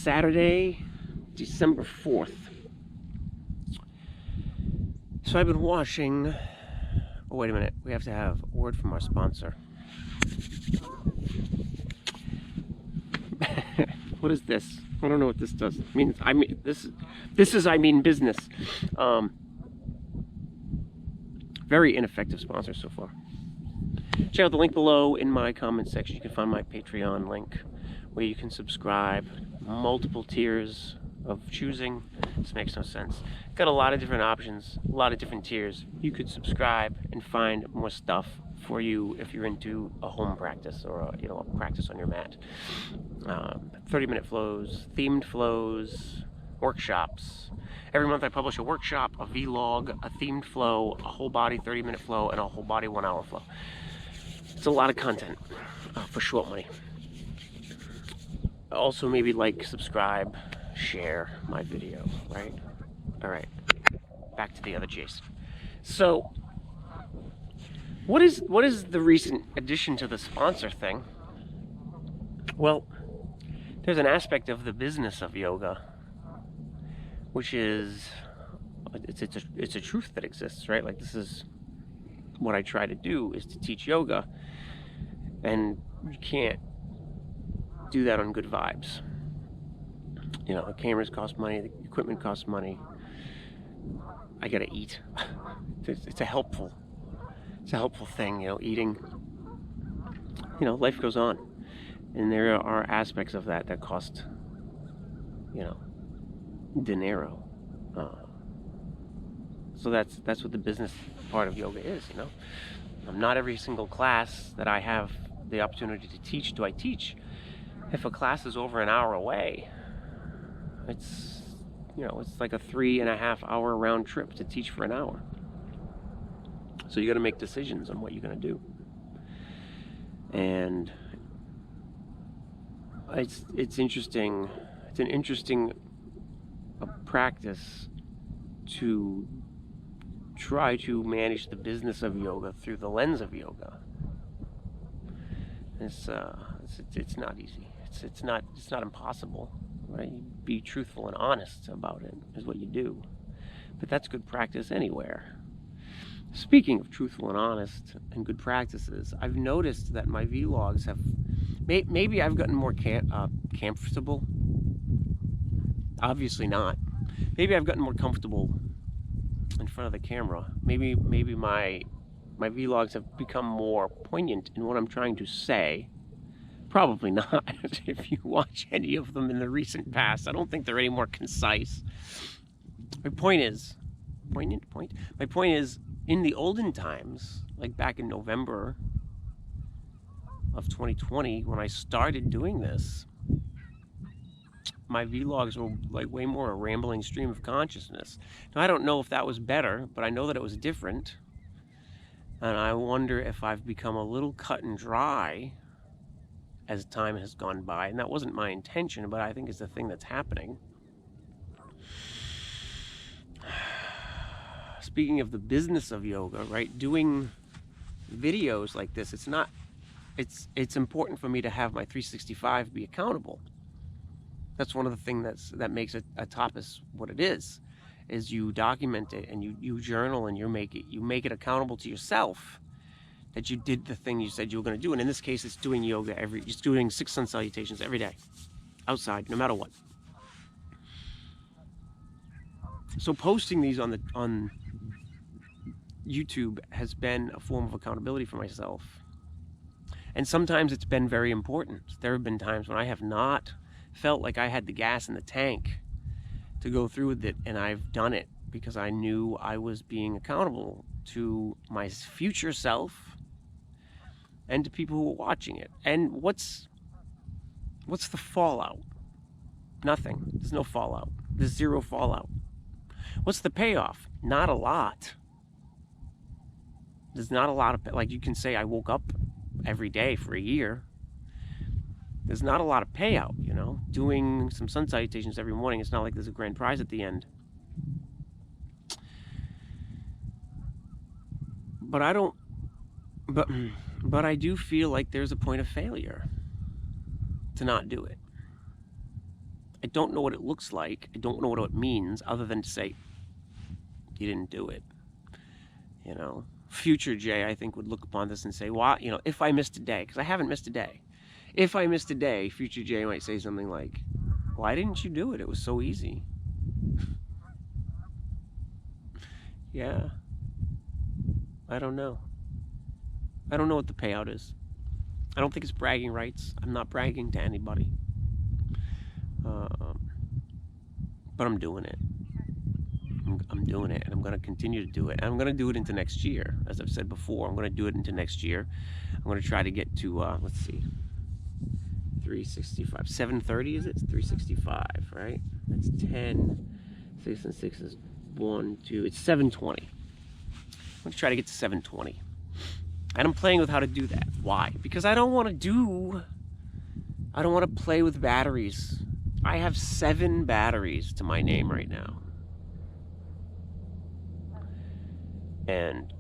Saturday, December 4th. So I've been watching... Oh, wait a minute. We have to have a word from our sponsor. What is this? I don't know what this does. It means this is business. Very ineffective sponsor so far. Check out the link below in my comment section. You can find my Patreon link where you can subscribe. Multiple tiers of choosing. This makes no sense. Got a lot of different options, a lot of different tiers. You could subscribe and find more stuff for you if you're into a home practice or a practice on your mat. 30-minute flows, themed flows, workshops. Every month I publish a workshop, a vlog, a themed flow, a whole body 30-minute flow, and a whole body 1-hour flow. It's a lot of content for short money. Also, maybe like, subscribe, share my video, right? All right, back to the other chase. So, what is the recent addition to the sponsor thing? Well, there's an aspect of the business of yoga, which is it's a truth that exists, right? Like, this is what I try to do, is to teach yoga, and you can't do that on good vibes. You know, the cameras cost money, the equipment costs money. I gotta eat. It's a helpful thing, eating. Life goes on, and there are aspects of that cost, dinero. So that's what the business part of yoga is. Not every single class that I have the opportunity to teach do I teach. If a class is over an hour away, it's like a 3.5-hour round trip to teach for an hour. So you got to make decisions on what you're going to do. And it's interesting. It's an interesting practice to try to manage the business of yoga through the lens of yoga. It's not easy. It's not impossible, right? Be truthful and honest about it is what you do. But that's good practice anywhere. Speaking of truthful and honest and good practices, I've noticed that my vlogs have... Maybe I've gotten more comfortable. Obviously not. Maybe I've gotten more comfortable in front of the camera. Maybe my vlogs have become more poignant in what I'm trying to say. Probably not. If you watch any of them in the recent past, I don't think they're any more concise. My point is, in the olden times, like back in November of 2020, when I started doing this, my vlogs were like way more a rambling stream of consciousness. Now, I don't know if that was better, but I know that it was different. And I wonder if I've become a little cut and dry as time has gone by. And that wasn't my intention, but I think it's the thing that's happening. Speaking of the business of yoga, right? Doing videos like this, it's important for me to have my 365 be accountable. That's one of the things that makes a tapas what it is you document it and you journal and you make it accountable to yourself that you did the thing you said you were going to do. And in this case, it's doing yoga just doing 6 sun salutations every day, outside, no matter what. So posting these on YouTube has been a form of accountability for myself. And sometimes it's been very important. There have been times when I have not felt like I had the gas in the tank to go through with it, and I've done it because I knew I was being accountable to my future self and to people who were watching it. And what's the fallout? Nothing. There's no fallout. There's zero fallout. What's the payoff? Not a lot. There's not a lot of, like, you can say I woke up every day for a year. There's not a lot of payout, doing some sun salutations every morning. It's not like there's a grand prize at the end. But I do feel like there's a point of failure to not do it. I don't know what it looks like. I don't know what it means other than to say, you didn't do it. You know, future Jay, I think, would look upon this and say, well, you know, if I missed a day, because I haven't missed a day. If I missed a day, future Jay might say something like, why didn't you do it? It was so easy. Yeah. I don't know. I don't know what the payout is. I don't think it's bragging rights. I'm not bragging to anybody. But I'm doing it. I'm doing it, and I'm going to continue to do it. And I'm going to do it into next year. As I've said before, I'm going to do it into next year. I'm going to try to get to, let's see, 365. 730 is it? It's 365, right? That's 10. 6 and 6 is 1, 2. It's 720. I'm going to try to get to 720. And I'm playing with how to do that. Why? Because I don't want to play with batteries. I have 7 batteries to my name right now. And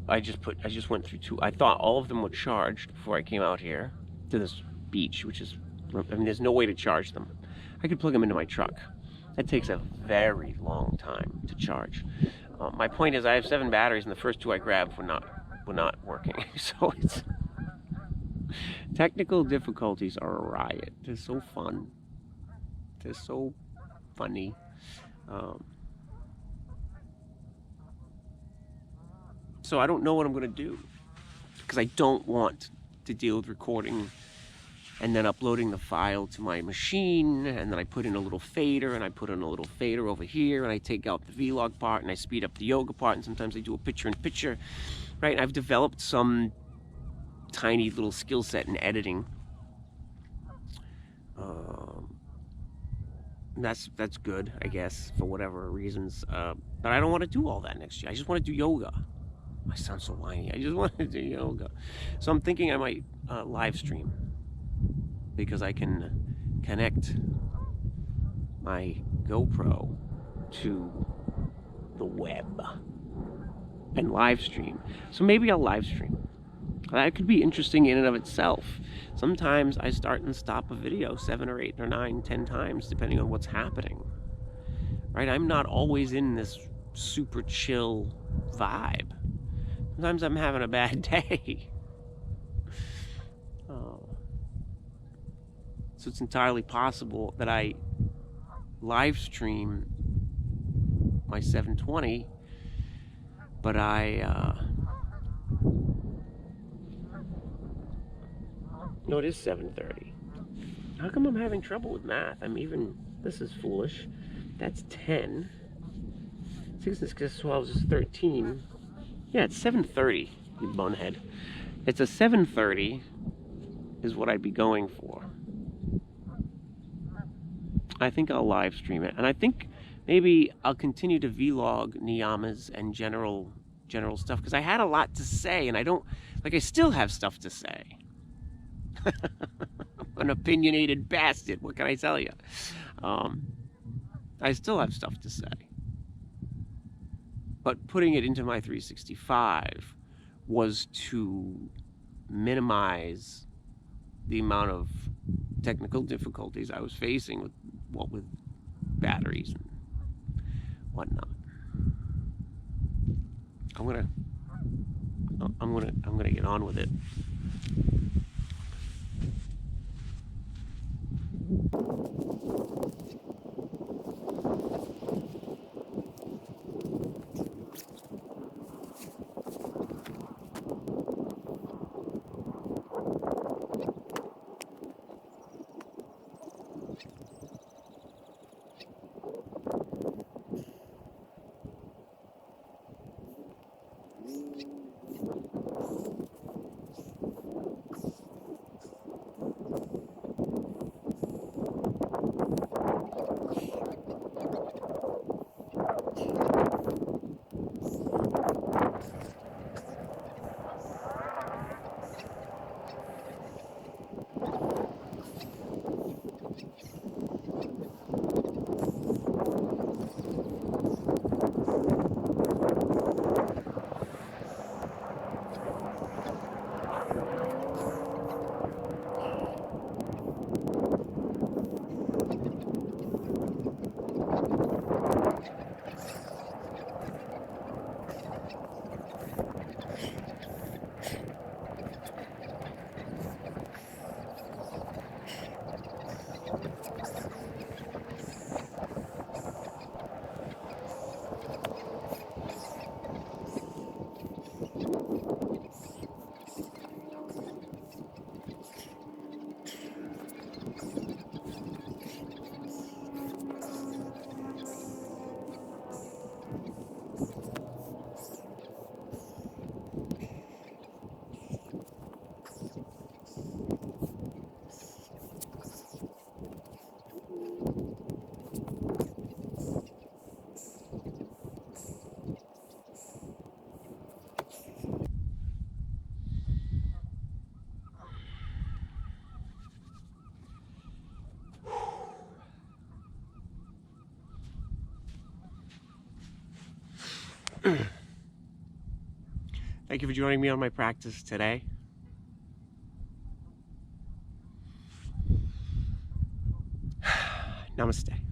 I just went through 2. I thought all of them were charged before I came out here to this beach, which is, I mean, there's no way to charge them. I could plug them into my truck. That takes a very long time to charge. My point is, I have 7 batteries, and the first 2 I grabbed were not working. So it's technical difficulties are a riot. They're so fun. They're so funny. So I don't know what I'm going to do, because I don't want to deal with recording and then uploading the file to my machine, and then I put in a little fader, and I put in a little fader over here, and I take out the vlog part, and I speed up the yoga part, and sometimes I do a picture-in-picture, right? I've developed some tiny little skill set in editing. That's good, I guess, for whatever reasons. But I don't want to do all that next year. I just want to do yoga. I sound so whiny. I just want to do yoga. So I'm thinking I might live stream, because I can connect my GoPro to the web and live stream. So maybe I'll live stream. That could be interesting in and of itself. Sometimes I start and stop a video 7 or 8 or 9, 10 times, depending on what's happening. Right? I'm not always in this super chill vibe. Sometimes I'm having a bad day. So it's entirely possible that I live stream my 720, but no, it is 7:30. How come I'm having trouble with math? This is foolish. That's 10. 6 and 6 12 is 13. Yeah, it's 7:30, you bonehead. It's a 7:30 is what I'd be going for. I think I'll live stream it, and I think maybe I'll continue to vlog niyamas and general stuff, because I had a lot to say, and I still have stuff to say. I'm an opinionated bastard, what can I tell you? I still have stuff to say. But putting it into my 365 was to minimize the amount of technical difficulties I was facing with batteries and whatnot. I'm gonna get on with it. Thank you for joining me on my practice today. Namaste.